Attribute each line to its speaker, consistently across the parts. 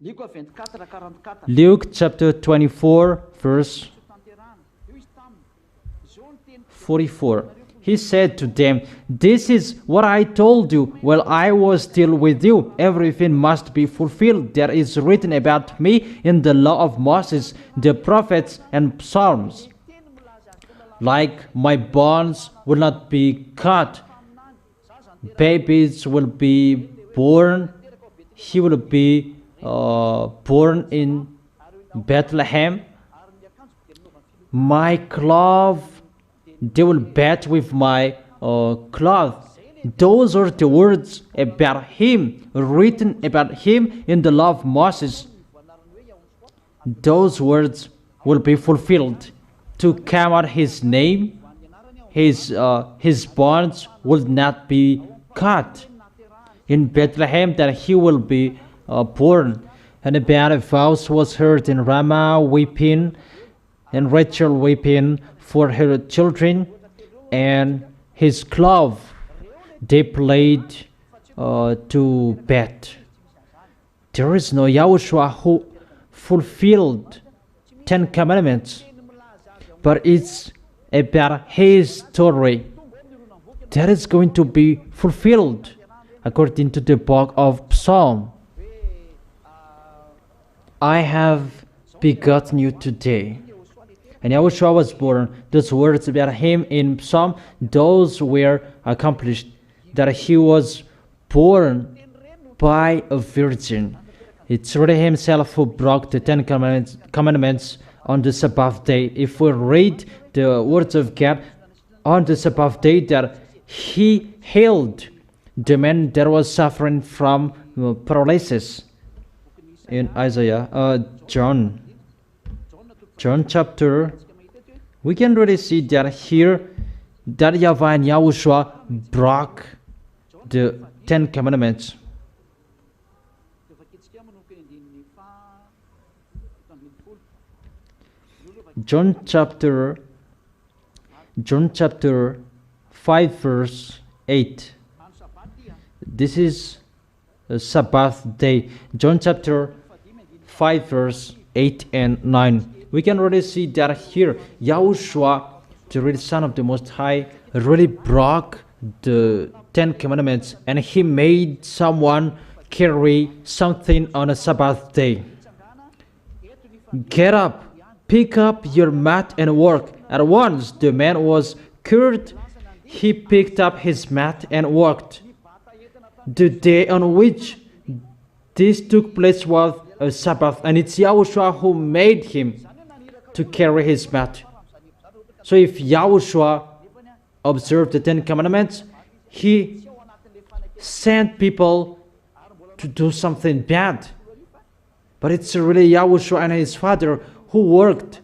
Speaker 1: Luke chapter 24, verse 44. He said to them, "This is what I told you while I was still with you. Everything must be fulfilled that is written about me in the law of Moses, the prophets, and Psalms. Like my bones will not be cut, babies will be born. He will be born in Bethlehem. My cloth, they will bathe with my cloth." Those are the words about him, written about him in the law of Moses. Those words will be fulfilled. To come out his name, his bonds will not be cut. In Bethlehem, that he will be born. And about a voice was heard in Ramah weeping, and Rachel weeping for her children, and his cloth they played to bed. There is no YAHOSHUAH who fulfilled 10 Commandments, but it's about his story that is going to be fulfilled according to the book of Psalm. "I have begotten you today." And YAHOSHUAH was born. Those words about him in Psalm, those were accomplished, that he was born by a virgin. It's really himself who broke the 10 commandments on the Sabbath day. If we read the words of God on the Sabbath day, that he healed the man that was suffering from paralysis. In Isaiah, John chapter, we can really see that here, that YAHVAH and YAHOSHUAH broke the 10 commandments. John chapter 5, verse 8. This is a Sabbath day. John chapter 5, verse 8 and 9. We can really see that here, YAHOSHUAH, the real Son of the Most High, really broke the 10 commandments, and he made someone carry something on a Sabbath day. "Get up, pick up your mat and work." At once the man was cured. He picked up his mat and worked. The day on which this took place was a Sabbath, and it's YAHOSHUAH who made him to carry his mat. So if YAHOSHUAH observed the 10 commandments, he sent people to do something bad. But it's really YAHOSHUAH and his Father who worked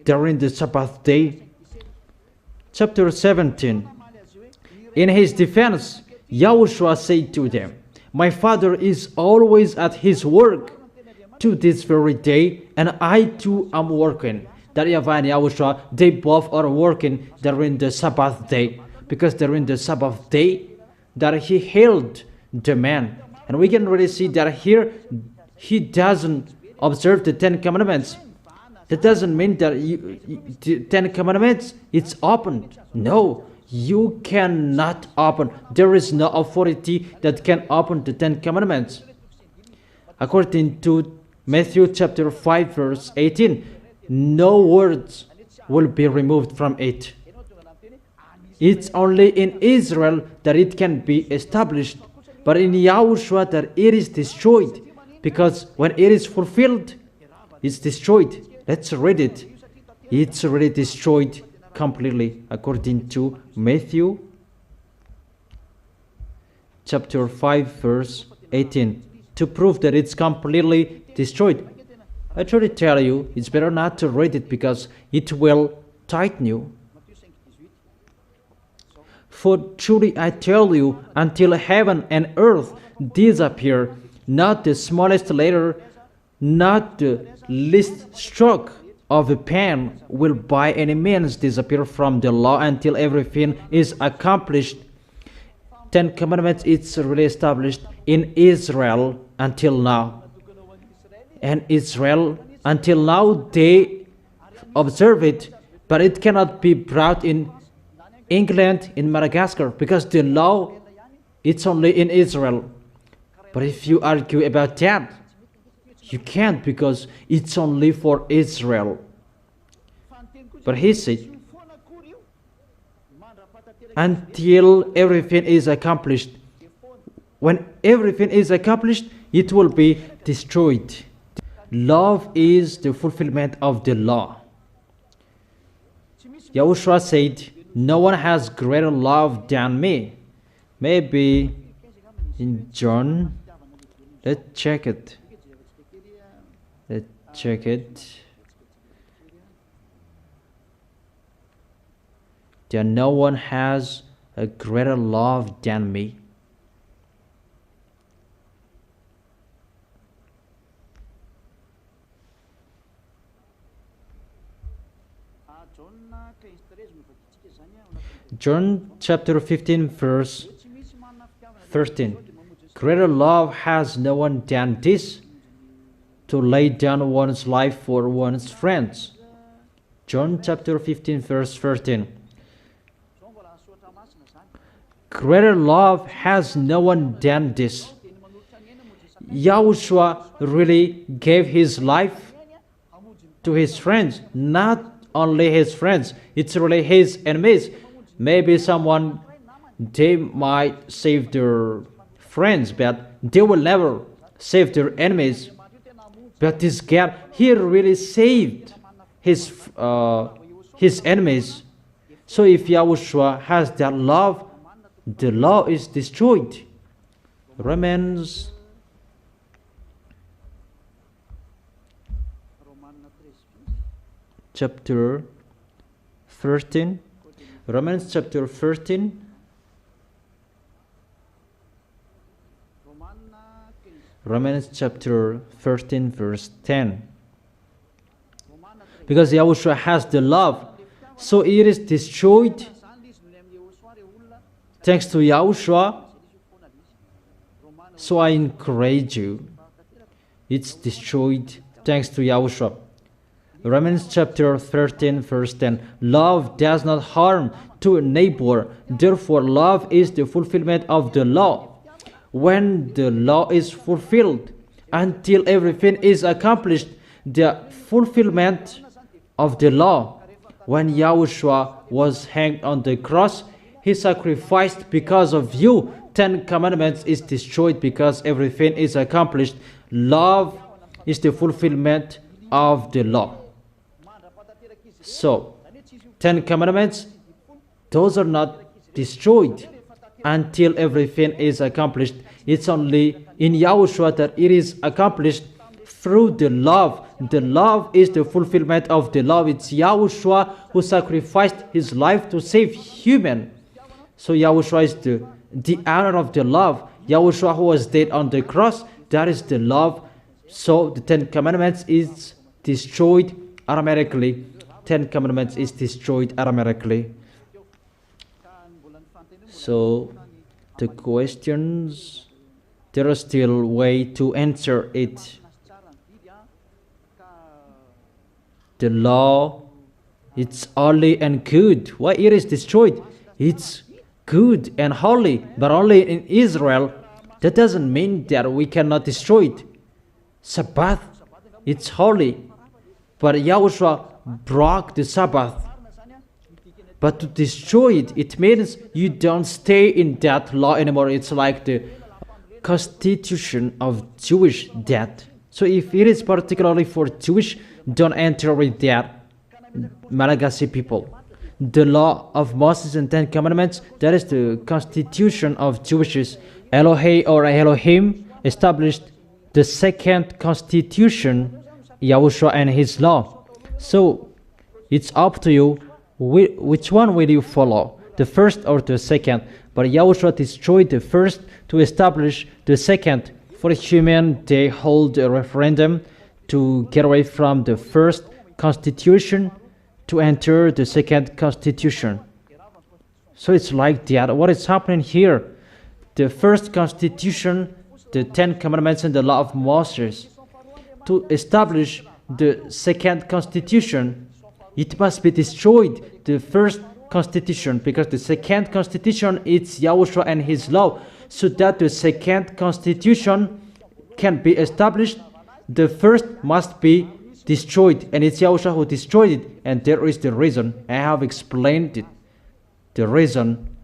Speaker 1: during the Sabbath day. Chapter 17. In his defense, YAHOSHUAH said to them, "My Father is always at his work to this very day, and I too am working." That YAHVAH and YAHOSHUAH, they both are working during the Sabbath day, because during the Sabbath day that he healed the man. And we can really see that here he doesn't observe the 10 commandments. That doesn't mean that the 10 commandments, it's opened. No, you cannot open. There is no authority that can open the 10 commandments. According to Matthew chapter 5, verse 18, no words will be removed from it. It's only in Israel that it can be established, but in YAHOSHUAH that it is destroyed, because when it is fulfilled, it's destroyed. Let's read it. It's already destroyed completely, according to Matthew chapter 5, verse 18, to prove that it's completely destroyed. I truly tell you, it's better not to read it, because it will tighten you. "For truly I tell you, until heaven and earth disappear, not the smallest letter, not the least stroke of a pen will by any means disappear from the law until everything is accomplished." 10 commandments, it's really established in Israel until now. and Israel. Until now they observe it, but it cannot be brought in England, in Madagascar, because the law, it's only in Israel. But if you argue about that, you can't, because it's only for Israel. But he said, until everything is accomplished, when everything is accomplished, it will be destroyed. Love is the fulfillment of the law. YAHOSHUAH said, no one has greater love than me. Maybe in John, let's check it. Let's check it. That no one has a greater love than me. John chapter 15 verse 13. Greater love has no one than this, to lay down one's life for one's friends. John chapter 15 verse 13. Greater love has no one than this. YAHOSHUAH really gave his life to his friends, not only his friends, it's really his enemies. Maybe someone, they might save their friends, but they will never save their enemies. But this God, he really saved his enemies. So if YAHOSHUAH has that love, the law is destroyed. Romans chapter 13. Romans chapter 13. Romans chapter 13 verse 10. Because YAHOSHUAH has the love, so it is destroyed. Thanks to YAHOSHUAH. So I encourage you. It's destroyed thanks to YAHOSHUAH. Romans chapter 13 verse 10. Love does not harm to a neighbor. Therefore, love is the fulfillment of the law. When the law is fulfilled, until everything is accomplished, the fulfillment of the law. When YAHOSHUAH was hanged on the cross, he sacrificed because of you. 10 Commandments is destroyed because everything is accomplished. Love is the fulfillment of the law. So, 10 Commandments, those are not destroyed until everything is accomplished. It's only in YAHOSHUAH that it is accomplished through the love. The love is the fulfillment of the law. It's YAHOSHUAH who sacrificed his life to save human. So YAHOSHUAH is the honor of the love. YAHOSHUAH who was dead on the cross, that is the love. So the 10 Commandments is destroyed automatically. 10 Commandments is destroyed automatically. So the questions, there are still way to answer it. The law, it's holy and good. Why it is destroyed? It's good and holy, but only in Israel. That doesn't mean that we cannot destroy it. Sabbath, it's holy, but YAHOSHUAH broke the Sabbath. But to destroy it, it means you don't stay in that law anymore. It's like the constitution of Jewish death. So if it is particularly for Jewish, don't enter with that, Malagasy people. The law of Moses and 10 Commandments, that is the constitution of Jewishes. Elohim or Elohim established the second constitution, YAHOSHUAH and his law. So it's up to you, which one will you follow, the first or the second? But YAHOSHUAH destroyed the first to establish the second. For human, they hold a referendum to get away from the first constitution to enter the second constitution. So it's like that. What is happening here? The first constitution, the 10 Commandments and the law of Moses, to establish the second constitution, it must be destroyed, the first constitution, because the second constitution is Yahushua and his law. So that the second constitution can be established, the first must be destroyed, and it's Yahushua who destroyed it. And there is the reason. I have explained it. The reason,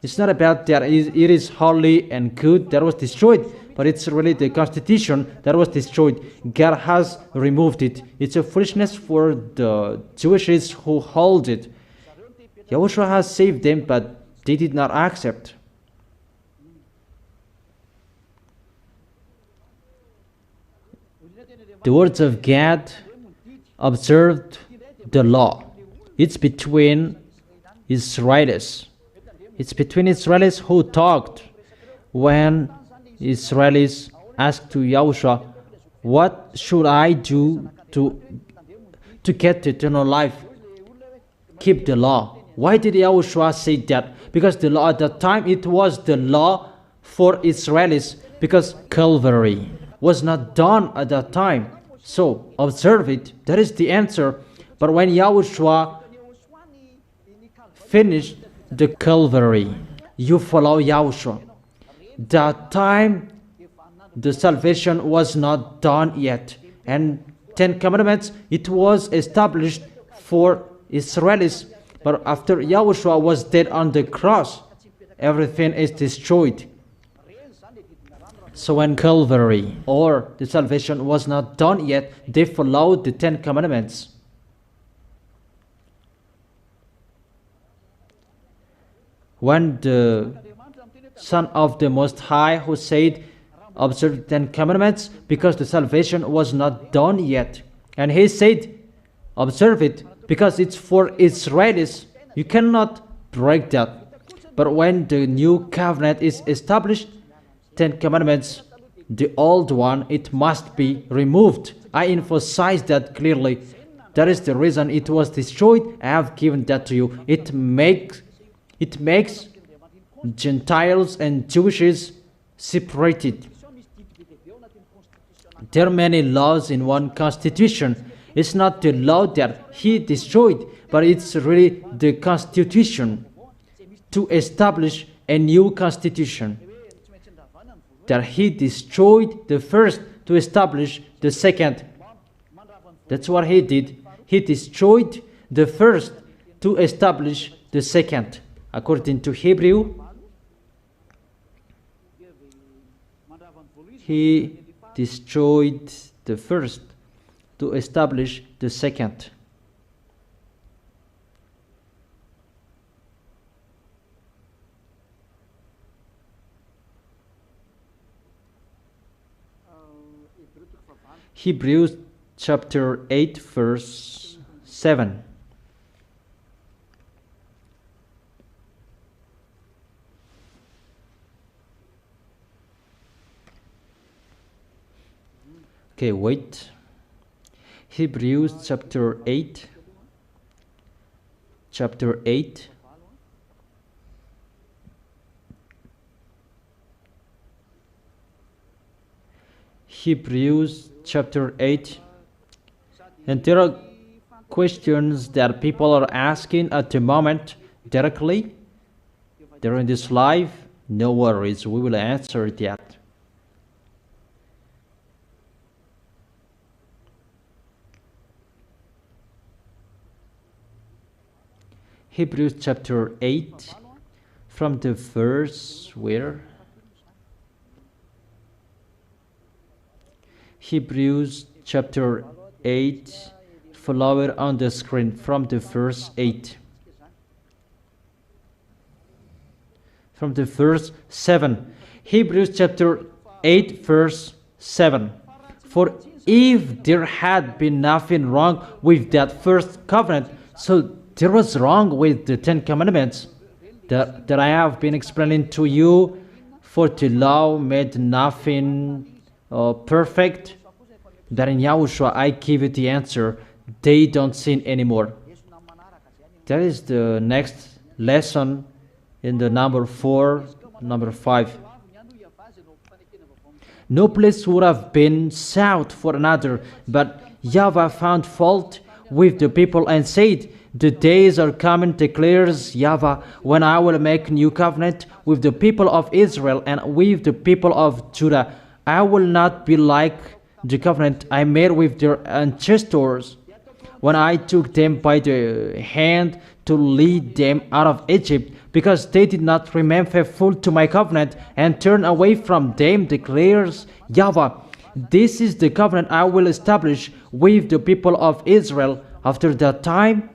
Speaker 1: it's not about that it is holy and good that was destroyed, but it's really the constitution that was destroyed. God has removed it. It's a foolishness for the Jewishes who hold it. Yahushua has saved them, but they did not accept. The words of God observed the law. It's between Israelis. It's between Israelis who talked. When Israelis asked to Yahushua, what should I do to get eternal life? Keep the law. Why did Yahushua say that? Because the law at that time, it was the law for Israelis, because Calvary was not done at that time. So observe it. That is the answer. But when Yahushua finished the Calvary, you follow Yahushua. That time the salvation was not done yet, and 10 commandments, it was established for Israelis. But after Yahushua was dead on the cross, everything is destroyed. So when Calvary or the salvation was not done yet, they followed the 10 commandments. When the Son of the Most High, who said, observe the 10 commandments, because the salvation was not done yet, and he said, observe it, because it's for Israelis, you cannot break that. But when the new covenant is established, 10 commandments, the old one, it must be removed. I emphasize that clearly. That is the reason it was destroyed. I have given that to you. It makes Gentiles and Jewishes separated. There are many laws in one constitution. It's not the law that he destroyed, but it's really the constitution to establish a new constitution. That he destroyed the first to establish the second. That's what he did. He destroyed the first to establish the second. According to Hebrew, he destroyed the first to establish the second. Hebrews chapter 8, verse 7. Okay, wait. Hebrews chapter 8. Chapter 8. Hebrews chapter 8. And there are questions that people are asking at the moment directly. During this live, no worries, we will answer that. Hebrews chapter 8, from the verse where? Hebrews chapter 8, follow it on the screen from the verse 8. From the verse 7. Hebrews chapter 8, verse 7. For if there had been nothing wrong with that first covenant, so there was wrong with the 10 commandments that I have been explaining to you, for the law made nothing perfect. That in Yahushua I give you the answer. They don't sin anymore. That is the next lesson in the number 4, number 5. No place would have been sought for another, but YAHVAH found fault with the people and said, "The days are coming, declares YAHVAH, when I will make new covenant with the people of Israel and with the people of Judah. I will not be like the covenant I made with their ancestors when I took them by the hand to lead them out of Egypt, because they did not remain faithful to my covenant and turn away from them, declares YAHVAH. This is the covenant I will establish with the people of Israel after that time,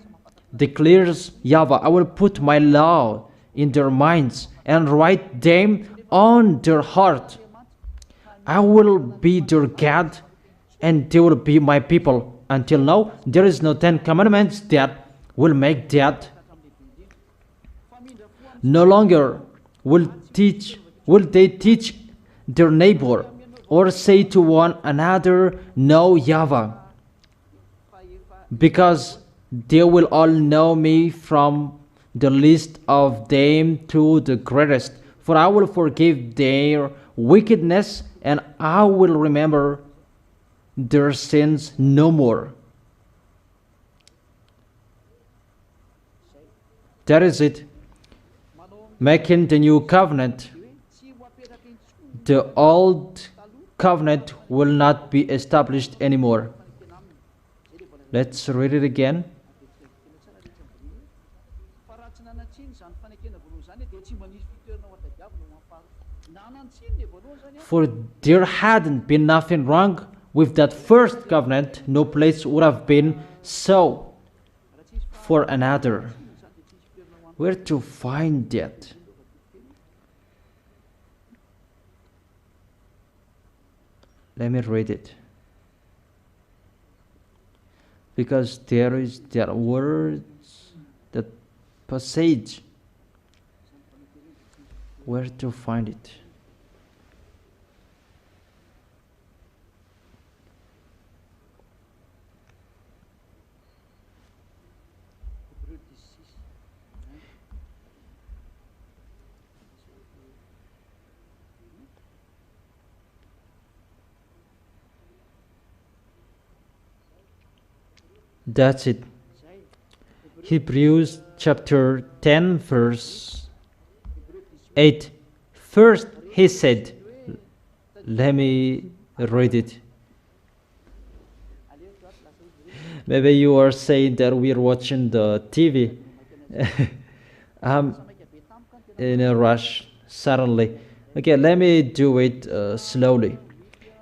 Speaker 1: declares YAHVAH. I will put my law in their minds and write them on their heart. I will be their God, and they will be my people. Until now, there is no 10 commandments that will make that. No longer will they teach their neighbor or say to one another, 'Know YAHVAH,' because they will all know me from the least of them to the greatest. For I will forgive their wickedness, and I will remember their sins no more." That is it. Making the new covenant. The old covenant will not be established anymore. Let's read it again. For there hadn't been nothing wrong with that first covenant, no place would have been so for another. Where to find that? Let me read it. Because there is that words, that passage. Where to find it? That's it. Hebrews chapter 10 verse 8. First he said, let me read it. Maybe you are saying that we are watching the TV. I'm in a rush suddenly. Okay, let me do it slowly.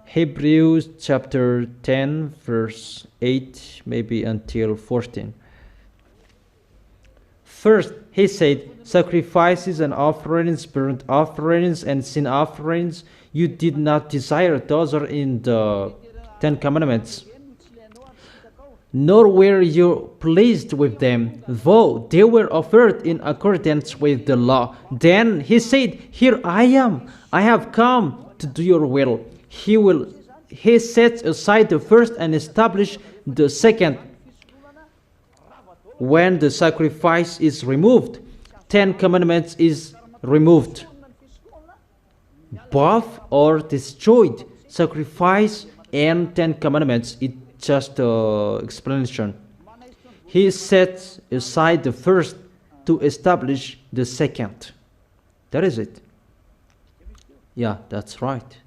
Speaker 1: Hebrews chapter 10 verse 8, maybe until 14. First, he said, sacrifices and offerings, burnt offerings and sin offerings, you did not desire. Those are in the 10 Commandments. Nor were you pleased with them, though they were offered in accordance with the law. Then he said, here I am. I have come to do your will. He sets aside the first and establishes the second. When the sacrifice is removed, 10 Commandments is removed. Both are destroyed. Sacrifice and 10 Commandments. It's just an explanation. He sets aside the first to establish the second. That is it. Yeah, that's right.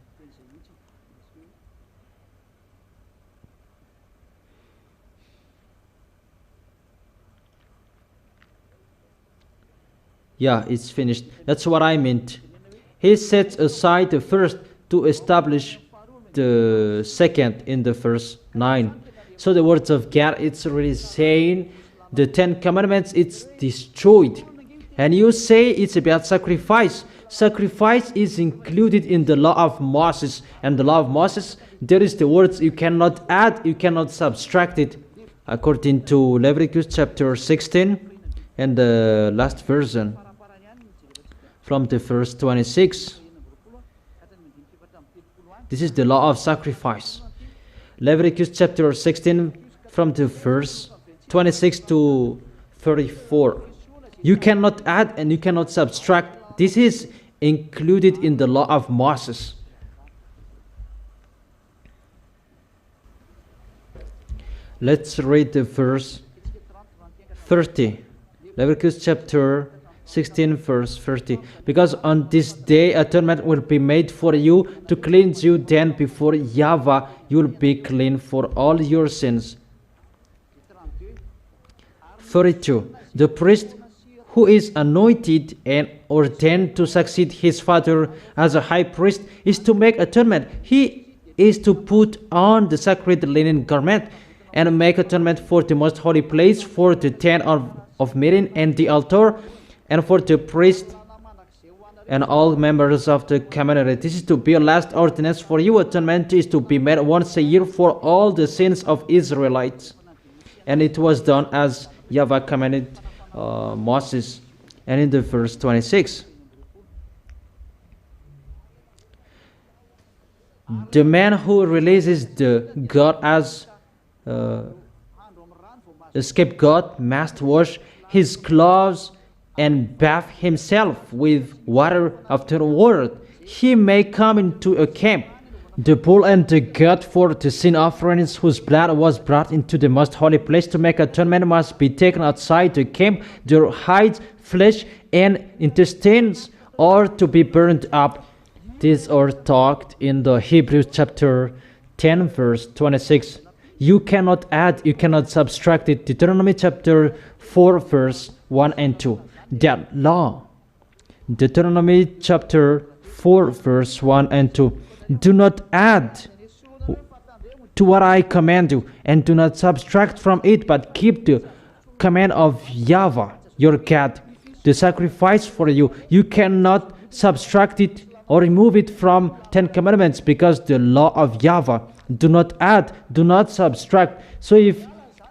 Speaker 1: Yeah, it's finished. That's what I meant. He sets aside the first to establish the second in the verse 9. So the words of God, it's really saying the 10 Commandments, it's destroyed. And you say it's about sacrifice. Sacrifice is included in the law of Moses. And the law of Moses, there is the words you cannot add, you cannot subtract it. According to Leviticus chapter 16 and the last version. From the verse 26. This is the law of sacrifice. Leviticus chapter 16 from the verse 26 to 34. You cannot add and you cannot subtract. This is included in the law of Moses. Let's read the verse 30. Leviticus chapter 16 verse 30. Because on this day atonement will be made for you to cleanse you, then before YAHVAH you will be clean for all your sins. 32. The priest who is anointed and ordained to succeed his father as a high priest is to make atonement. He is to put on the sacred linen garment and make atonement for the most holy place, for the tent of meeting and the altar, and for the priest and all members of the community. This is to be a last ordinance for you. Atonement is to be made once a year for all the sins of Israelites. And it was done as YAHVAH commanded Moses. And in the verse 26, the man who releases the God as a scapegoat must wash his clothes and bathe himself with water afterward. He may come into a camp. The bull and the goat for the sin offerings whose blood was brought into the most holy place to make atonement must be taken outside the camp. Their hides, flesh, and intestines are to be burned up. These are talked in the Hebrews chapter 10 verse 26. You cannot add, you cannot subtract it. Deuteronomy chapter 4 verse 1 and 2. That law. Deuteronomy chapter 4 verse 1 and 2. Do not add to what I command you, and do not subtract from it, but keep the command of YAHVAH, your God, the sacrifice for you. You cannot subtract it or remove it from 10 commandments, because the law of YAHVAH. Do not add, do not subtract. So if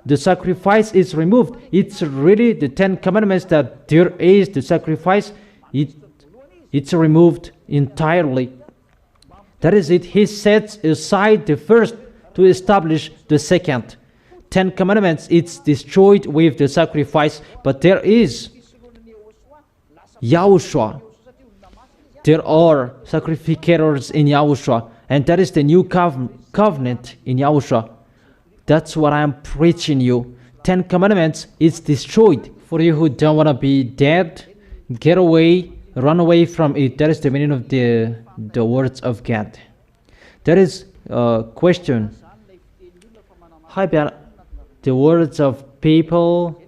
Speaker 1: the sacrifice is removed, it's really the 10 commandments that there is the sacrifice. It's removed entirely. That is it. He sets aside the first to establish the second. 10 commandments, it's destroyed with the sacrifice. But there is YAHOSHUAH. There are sacrificators in YAHOSHUAH. And that is the new covenant in YAHOSHUAH. That's what I'm preaching you. 10 commandments, it's destroyed. For you who don't want to be dead, get away, run away from it. That is the meaning of the words of God. There is a question. How about the words of people?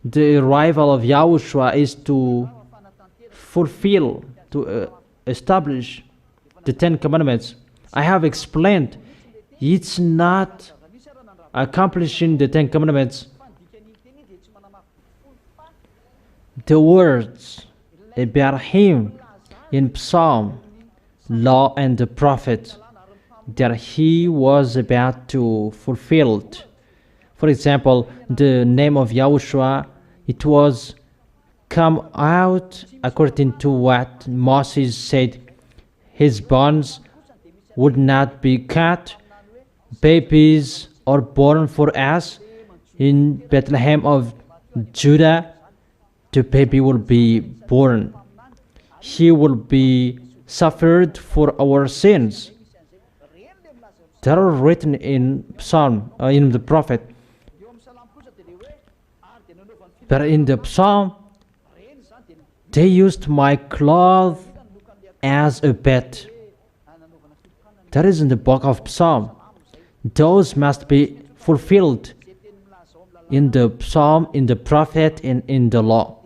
Speaker 1: The arrival of YAHOSHUAH is to fulfill, to establish the 10 commandments. I have explained it's not accomplishing the 10 commandments. The words about him in Psalm, Law, and the Prophet that he was about to fulfill. For example, the name of YAHOSHUAH, it was come out according to what Moses said. His bones would not be cut. Babies are born for us in Bethlehem of Judah. The baby will be born. He will be suffered for our sins. That are written in Psalm, in the Prophet. But in the Psalm, they used my cloth as a bed. That is in the book of Psalm. Those must be fulfilled in the Psalm, in the Prophet, and in the law.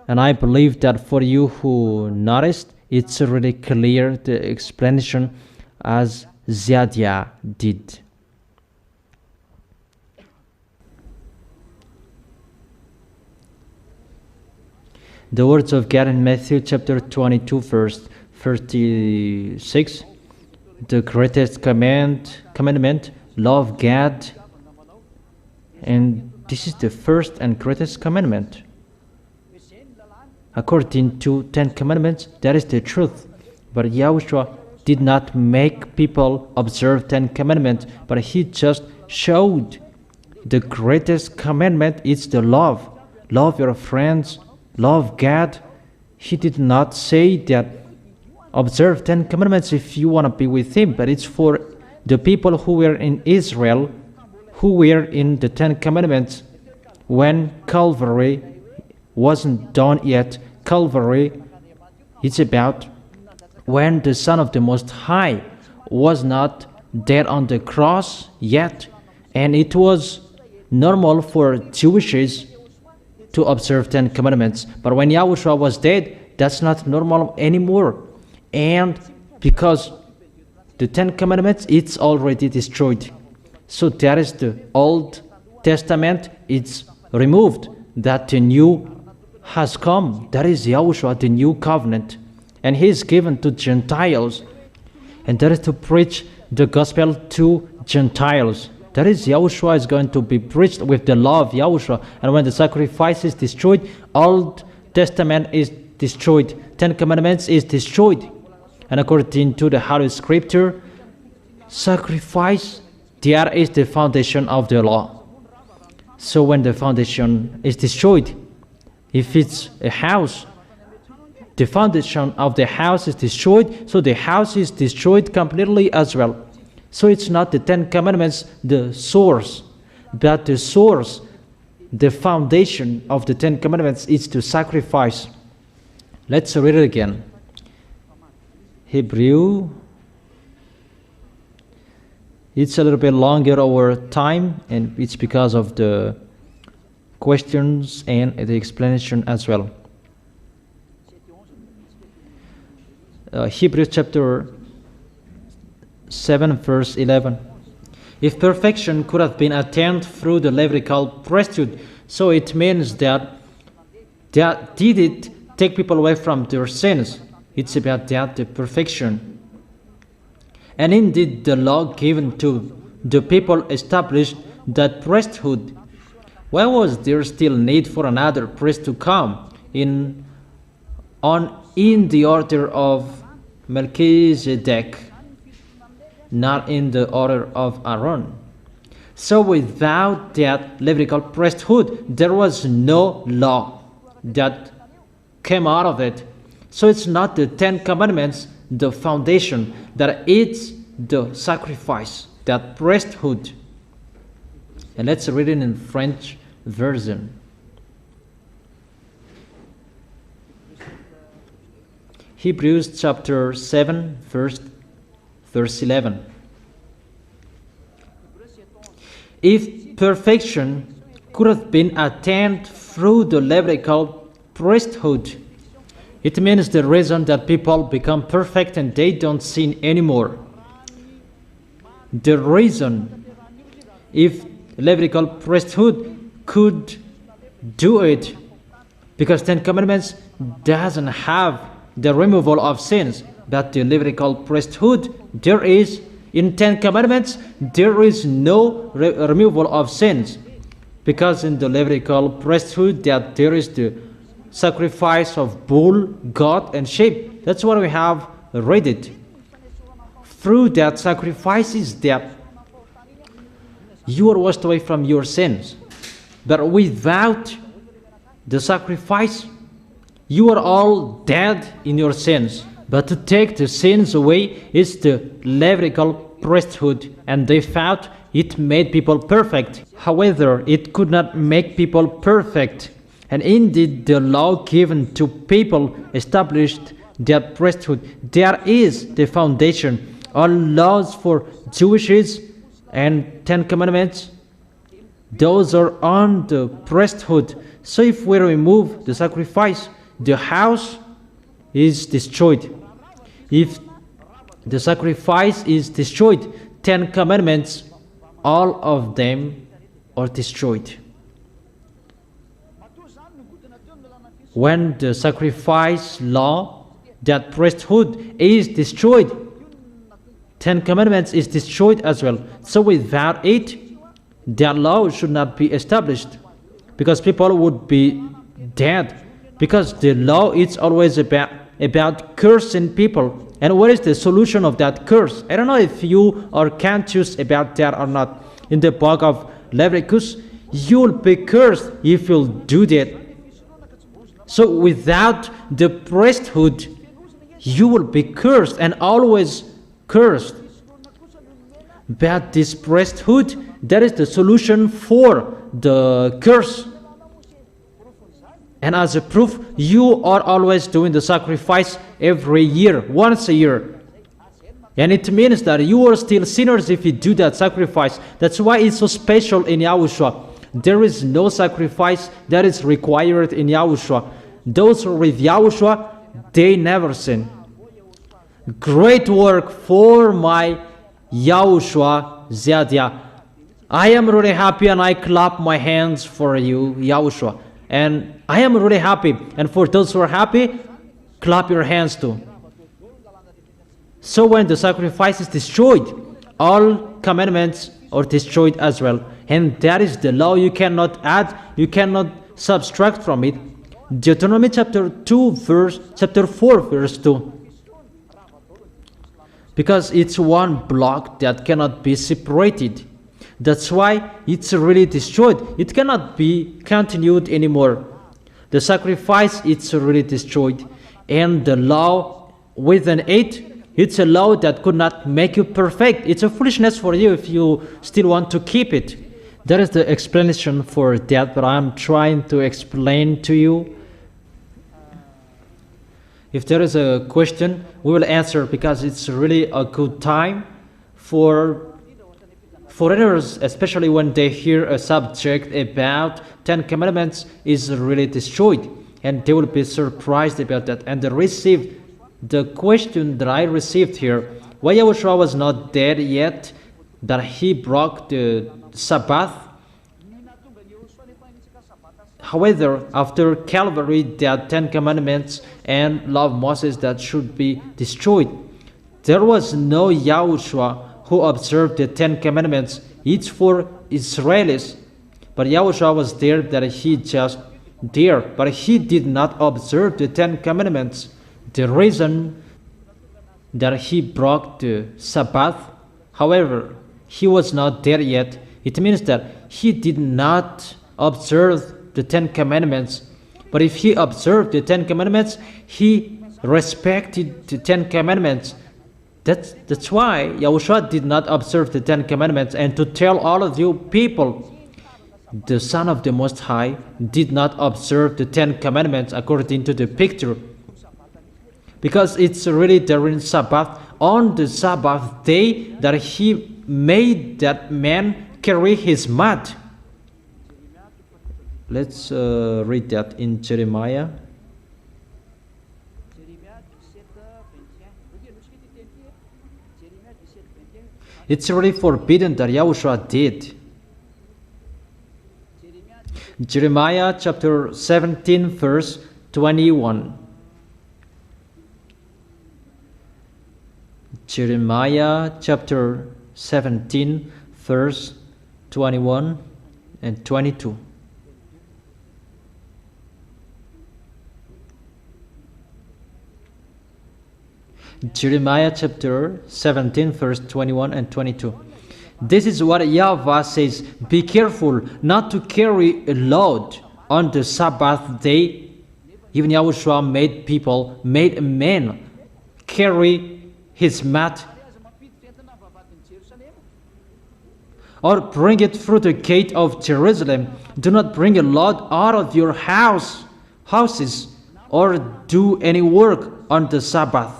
Speaker 1: And I believe that for you who noticed, it's really clear, the explanation as Zadiah did. The words of God in Matthew chapter 22 verse 36. The greatest commandment, love God. And this is the first and greatest commandment. According to 10 commandments, that is the truth. But YAHOSHUAH did not make people observe 10 commandments, but he just showed the greatest commandment is the love. Love your friends, love God. He did not say that observe 10 commandments if you want to be with him, but it's for the people who were in Israel, who were in the Ten Commandments when Calvary wasn't done yet. Calvary is about when the Son of the Most High was not dead on the cross yet, and it was normal for Jewishes to observe 10 commandments. But when YAHOSHUAH was dead, that's not normal anymore. And because the 10 commandments, it's already destroyed. So that is the Old Testament, it's removed, that the new has come. That is YAHOSHUAH, the new covenant. And he is given to Gentiles. And that is to preach the gospel to Gentiles. That is, YAHOSHUAH is going to be preached with the law of YAHOSHUAH. And when the sacrifice is destroyed, Old Testament is destroyed. 10 Commandments is destroyed. And according to the Holy Scripture, sacrifice, there is the foundation of the law. So when the foundation is destroyed, if it's a house, the foundation of the house is destroyed, so the house is destroyed completely as well. So it's not the 10 Commandments, the source, but the source, the foundation of the 10 Commandments is to sacrifice. Let's read it again. Hebrew. It's a little bit longer over time, and it's because of the questions and the explanation as well. Hebrews chapter 7 verse 11. If perfection could have been attained through the Levitical priesthood, so it means that did it take people away from their sins? It's about that, the perfection. And indeed the law given to the people established that priesthood. Why was there still need for another priest to come in the order of Melchizedek, not in the order of Aaron? So without that Levitical priesthood, there was no law that came out of it. So it's not the 10 Commandments, the foundation, that it's the sacrifice, that priesthood. And let's read it in French version. Hebrews chapter 7, verse 11. If perfection could have been attained through the Levitical priesthood, it means the reason that people become perfect and they don't sin anymore. The reason, if Levitical priesthood could do it, because 10 Commandments doesn't have the removal of sins, but the Levitical priesthood, there is, in 10 Commandments, there is no removal of sins, because in the Levitical priesthood that there is the sacrifice of bull, goat, and sheep. That's what we have read it. Through that sacrifices that you are washed away from your sins. But without the sacrifice, you are all dead in your sins. But to take the sins away is the Levitical priesthood, and they found it made people perfect. However, it could not make people perfect. And indeed, the law given to people established that priesthood. There is the foundation. All laws for Jewishes and 10 Commandments, those are on the priesthood. So if we remove the sacrifice, the house is destroyed. If the sacrifice is destroyed, 10 Commandments, all of them are destroyed. When the sacrifice law, that priesthood is destroyed, 10 Commandments is destroyed as well. So without it, that law should not be established, because people would be dead. Because the law is always about cursing people. And what is the solution of that curse? I don't know if you are conscious about that or not. In the book of Leviticus, you will be cursed if you do that. So without the priesthood, you will be cursed and always cursed. But this priesthood That is the solution for the curse. And as a proof, you are always doing the sacrifice every year, once a year. And it means that you are still sinners if you do that sacrifice. That's why it's so special in Yahushua. There is no sacrifice that is required in Yahushua. Those who are with Yahushua, they never sin. Great work for my Yahushua Ziadia. I am really happy and I clap my hands for you, Yahushua. And I am really happy. And for those who are happy, clap your hands too. So when the sacrifice is destroyed, all commandments are destroyed as well. And that is the law. You cannot add, you cannot subtract from it. Deuteronomy chapter 4 verse 2. Because it's one block that cannot be separated. That's why it's really destroyed. It cannot be continued anymore. The sacrifice, it's really destroyed. And the law within it, it's a law that could not make you perfect. It's a foolishness for you if you still want to keep it. That is the explanation for that, but I'm trying to explain to you. If there is a question, we will answer, because it's really a good time for foreigners, especially when they hear a subject about 10 Commandments is really destroyed, and they will be surprised about that. And they receive the question that I received here, why YAHOSHUAH was not dead yet, that he broke the Sabbath. However, after Calvary, there are 10 Commandments and law of Moses that should be destroyed. There was no YAHOSHUAH who observed the 10 Commandments. It's for Israelis. But YAHOSHUAH was there, that he just there. But he did not observe the 10 Commandments. The reason that he broke the Sabbath, however, he was not there yet. It means that he did not observe the 10 Commandments. But if he observed the 10 Commandments, he respected the 10 Commandments. That's why YAHOSHUAH did not observe the 10 Commandments. And to tell all of you people, the Son of the Most High did not observe the 10 Commandments according to the picture. Because it's really during Sabbath, on the Sabbath day, that he made that man carry his mat. Let's read that in Jeremiah. It's really forbidden that YAHOSHUAH did. Jeremiah chapter 17 verse 21. Jeremiah chapter 17 verse 21 and 22. Jeremiah chapter 17 verse 21 and 22. This is what YAHVAH says: be careful not to carry a load on the Sabbath day. Even YAHOSHUAH made a man carry his mat, or bring it through the gate of Jerusalem. Do not bring a load out of your houses, or do any work on the Sabbath,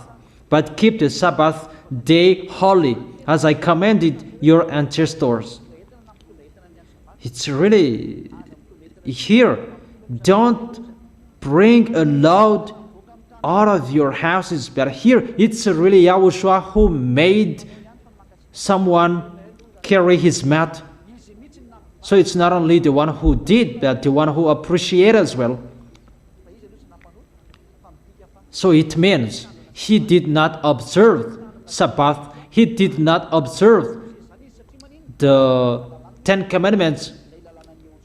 Speaker 1: but keep the Sabbath day holy, as I commanded your ancestors. It's really here. Don't bring a load out of your houses. But here, it's really YAHOSHUAH who made someone carry his mat. So it's not only the one who did, but the one who appreciated as well. So it means he did not observe Sabbath. He did not observe the 10 Commandments.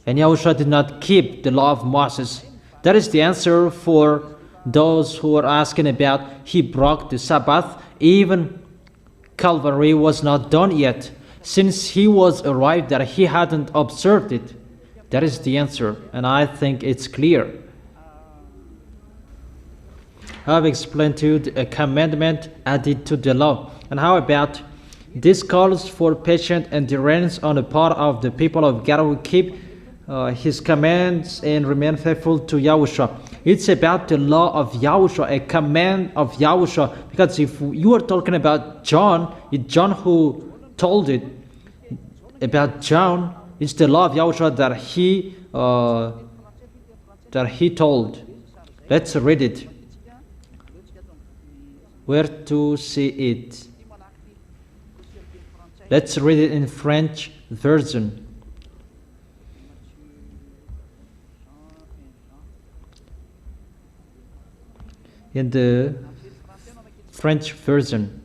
Speaker 1: And YAHOSHUAH did not keep the law of Moses. That is the answer for those who are asking about he broke the Sabbath. Even Calvary was not done yet, since he was arrived that he hadn't observed it. That is the answer, and I think it's clear. I've explained to you a commandment added to the law. And how about This calls for patient endurance on the part of the people of God who keep His commands and remain faithful to Yahushua. It's about the law of Yahushua, a command of Yahushua. Because if you are talking about John, it's John who told it. About John, it's the law of Yahushua that he told. Let's read it. Where to see it? Let's read it in French version. In the French version.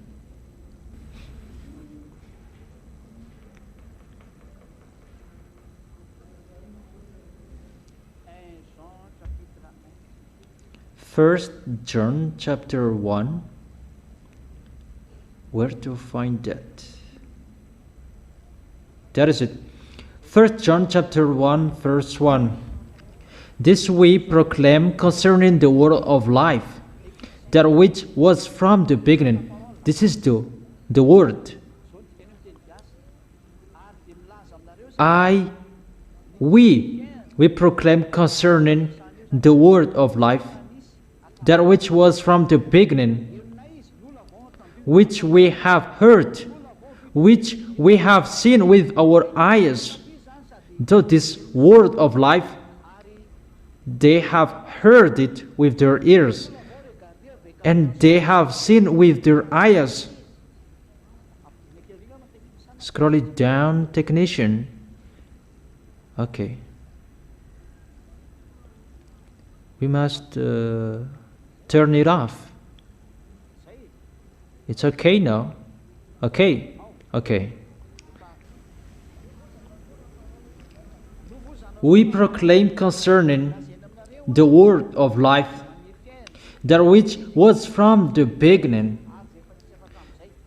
Speaker 1: First John chapter 1. Where to find that? That is it. First John chapter 1 verse 1. This we proclaim concerning the word of life, that which was from the beginning. This is the word. We proclaim concerning the word of life, that which was from the beginning, which we have heard, which we have seen with our eyes. So this word of life, they have heard it with their ears, and they have seen with their eyes. Scroll it down, technician. Okay. We must turn it off. It's okay now. Okay. Okay. We proclaim concerning the word of life, that which was from the beginning.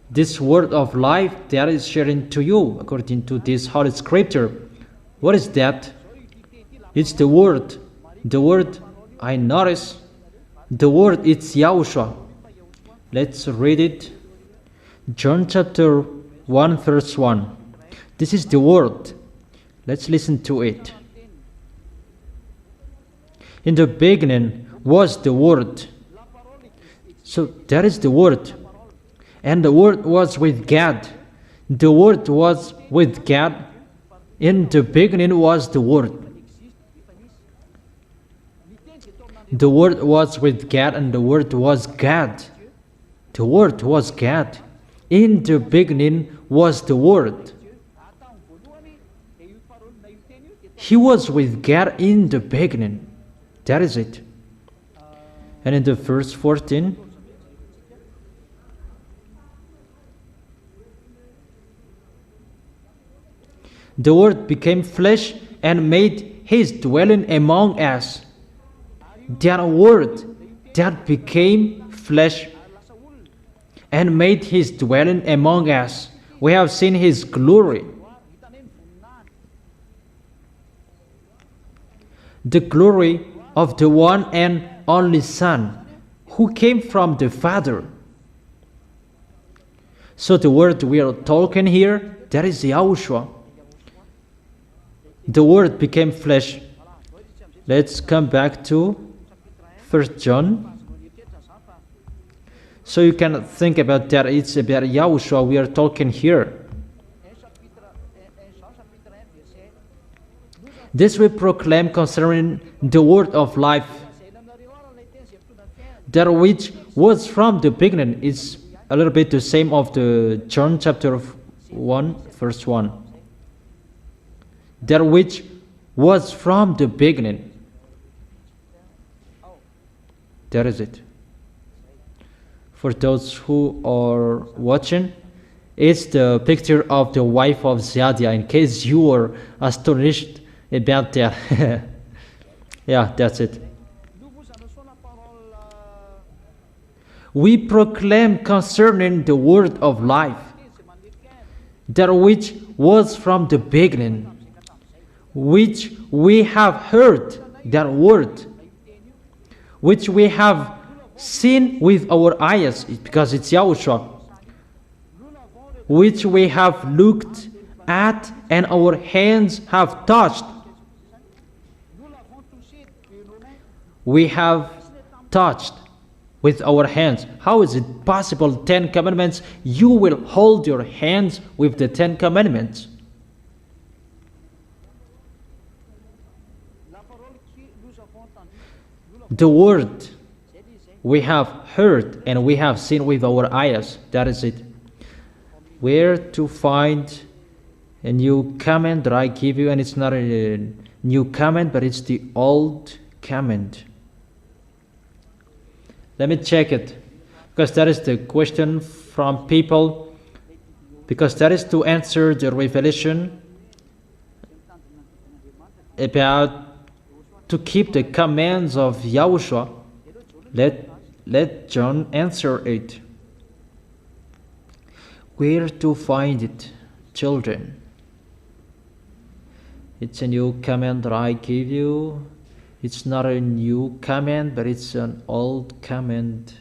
Speaker 1: This word of life that is sharing to you according to this Holy Scripture. What is that? It's the word. The word I notice. The word it's Yahushua. Let's read it. John chapter 1 verse 1. This is the word. Let's listen to it. In the beginning was the word. So that is the word. And the word was with God. The word was with God. In the beginning was the word. The word was with God, and the word was God. The word was God. In the beginning was the word. He was with God in the beginning. That is it. And in the verse 14, the word became flesh and made his dwelling among us. That word that became flesh and made his dwelling among us. We have seen his glory. The glory of the one and only Son, who came from the Father. So the word we are talking here, that is Yahushua. The word became flesh. Let's come back to 1 John. So you can think about that. It's about Yahushua we are talking here. This we proclaim concerning the word of life, that which was from the beginning. Is a little bit the same of the John chapter 1 verse 1. That which was from the beginning. That is it. For those who are watching, it's the picture of the wife of Zadiah, in case you were astonished about that. Yeah, that's it. We proclaim concerning the word of life, that which was from the beginning, which we have heard, that word, which we have seen with our eyes, because it's Yahushua. which we have looked at and our hands have touched. We have touched with our hands. How is it possible? 10 commandments, you will hold your hands with the 10 commandments. The word we have heard and we have seen with our eyes. That is it. Where to find a new command that I give you, and it's not a new command, but it's the old command. Let me check it, because that is the question from people, because that is to answer the revelation about to keep the commands of YAHOSHUAH. Let John answer it. Where to find it, children? It's a new command that I give you. It's not a new command, but it's an old command.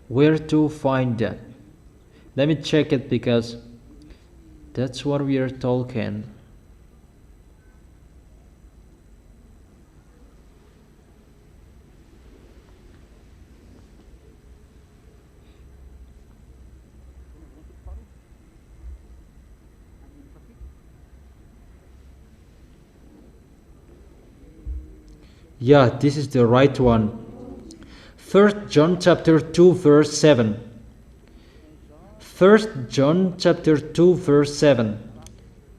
Speaker 1: Where to find that? Let me check it, because that's what we are talking. Yeah, this is the right one. 1 John chapter 2 verse 7. 1 John chapter 2 verse 7.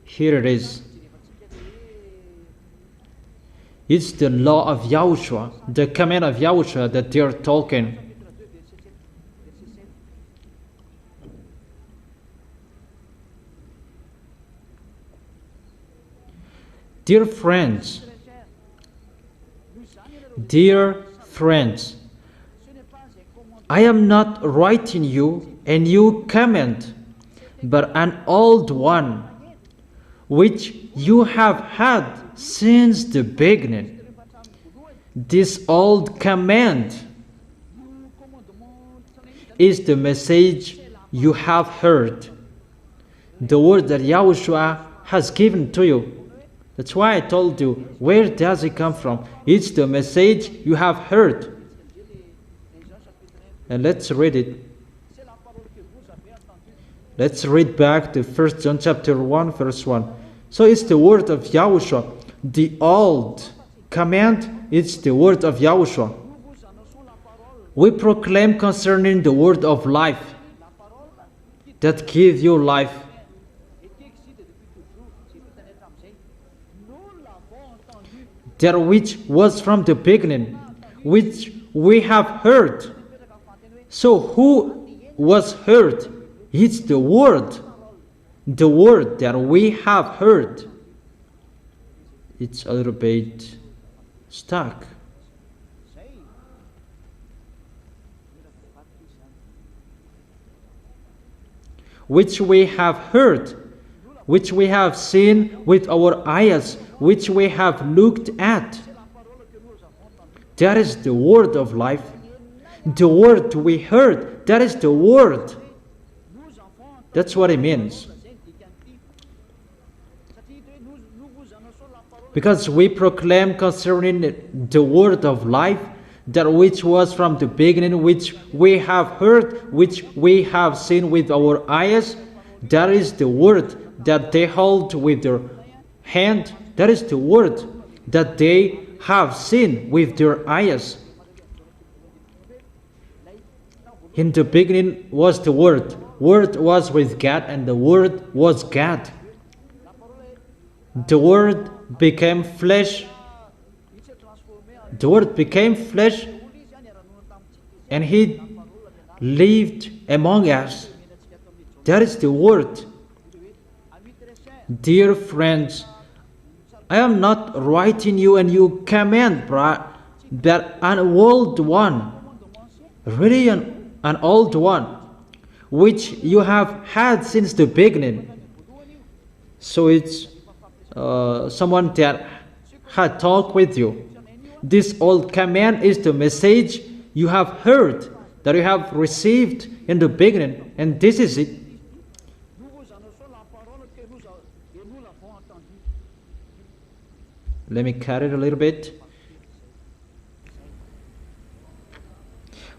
Speaker 1: Here it is. It's the law of YAHOSHUAH, the command of YAHOSHUAH that they are talking. Dear friends, I am not writing you a new command, but an old one, which you have had since the beginning. This old command is the message you have heard, the word that YAHOSHUAH has given to you. That's why I told you, where does it come from? It's the message you have heard. And let's read it. Let's read back to 1 John chapter 1 verse 1. So it's the word of YAHOSHUAH. The old command, it's the word of YAHOSHUAH. We proclaim concerning the word of life that gives you life. That which was from the beginning, which we have heard. So who was heard? It's the word that we have heard. It's a little bit stuck. Which we have heard, which we have seen with our eyes, which we have looked at. That is the word of life. The word we heard, that is the word. That's what it means. Because we proclaim concerning the word of life, that which was from the beginning, which we have heard, which we have seen with our eyes. That is the word that they hold with their hand. That is the word that they have seen with their eyes. In the beginning was the Word. Word was with God, and the Word was God. The Word became flesh. The Word became flesh, and He lived among us. That is the Word. Dear friends, I am not writing you a new command, but an old one. Really an old one, which you have had since the beginning. So it's someone that had talked with you. This old command is the message you have heard, that you have received in the beginning, and this is it. Let me cut it a little bit.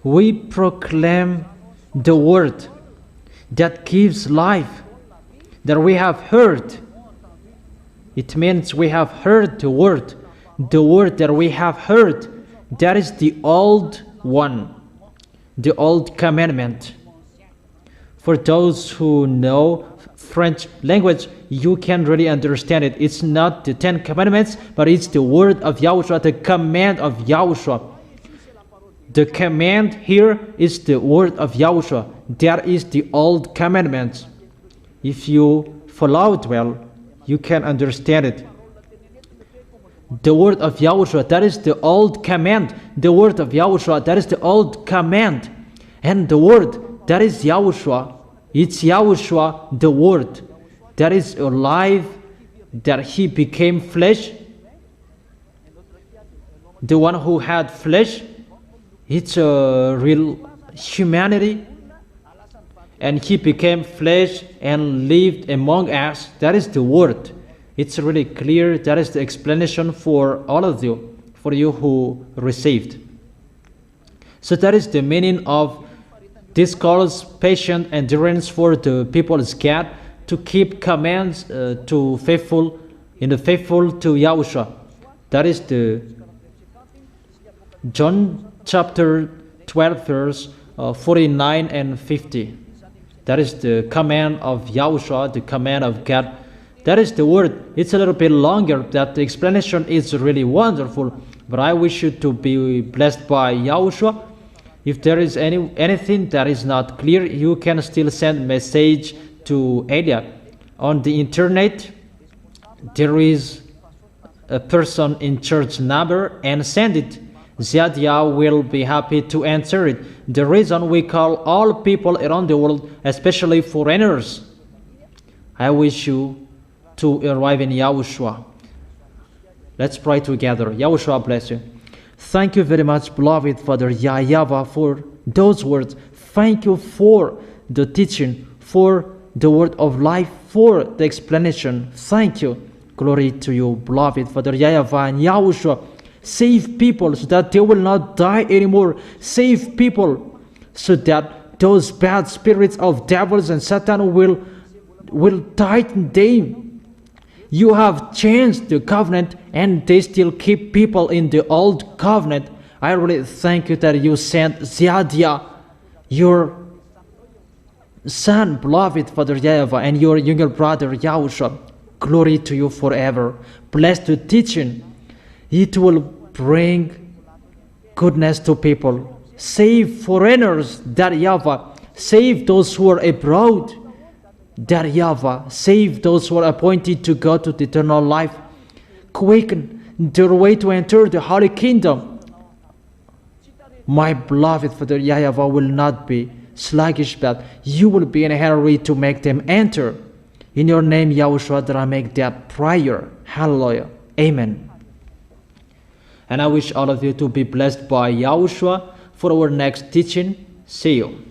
Speaker 1: We proclaim the word that gives life, that we have heard. It means we have heard the word that we have heard. That is the old one, the old commandment. For those who know French language, you can really understand it. It's not the 10 commandments, but it's the word of YAHOSHUAH, the command of YAHOSHUAH. The command here is the word of YAHOSHUAH. That is the old commandments. If you follow it well, you can understand it. The word of YAHOSHUAH, that is the old command. The word of YAHOSHUAH, that is the old command. And the word, that is YAHOSHUAH. It's YAHOSHUAH, the word that is alive, that he became flesh. The one who had flesh, it's a real humanity. And he became flesh and lived among us. That is the word. It's really clear. That is the explanation for all of you, for you who received. So that is the meaning of this calls patient endurance for the people's God to keep commands to faithful to YAHOSHUAH. That is the John chapter 12 verse 49 and 50. That is the command of YAHOSHUAH, the command of God. That is the word. It's a little bit longer. That the explanation is really wonderful. But I wish you to be blessed by YAHOSHUAH. If there is anything that is not clear, you can still send message to Elia. On the internet, there is a person in church number, and send it. Ziadia will be happy to answer it. The reason we call all people around the world, especially foreigners. I wish you to arrive in YAHOSHUAH. Let's pray together. YAHOSHUAH bless you. Thank you very much, beloved Father YAHVAH, for those words. Thank you for the teaching, for the word of life, for the explanation. Thank you. Glory to you, beloved Father YAHVAH and YAHOSHUAH. Save people so that they will not die anymore. Save people so that those bad spirits of devils and Satan will tighten them. You have changed the covenant and they still keep people in the old covenant. I really thank you that you sent Ziadia, your son, beloved Father YAHVAH, and your younger brother YAHOSHUAH. Glory to you forever. Bless the teaching. It will bring goodness to people. Save foreigners, that YAHVAH. Save those who are abroad, that YAHVAH. Save those who are appointed to go to the eternal life. Quicken their way to enter the holy kingdom. My beloved Father YAHVAH will not be sluggish, but you will be in a hurry to make them enter. In your name, YAHOSHUAH, that I make that prayer. Hallelujah. Amen. And I wish all of you to be blessed by YAHOSHUAH for our next teaching. See you.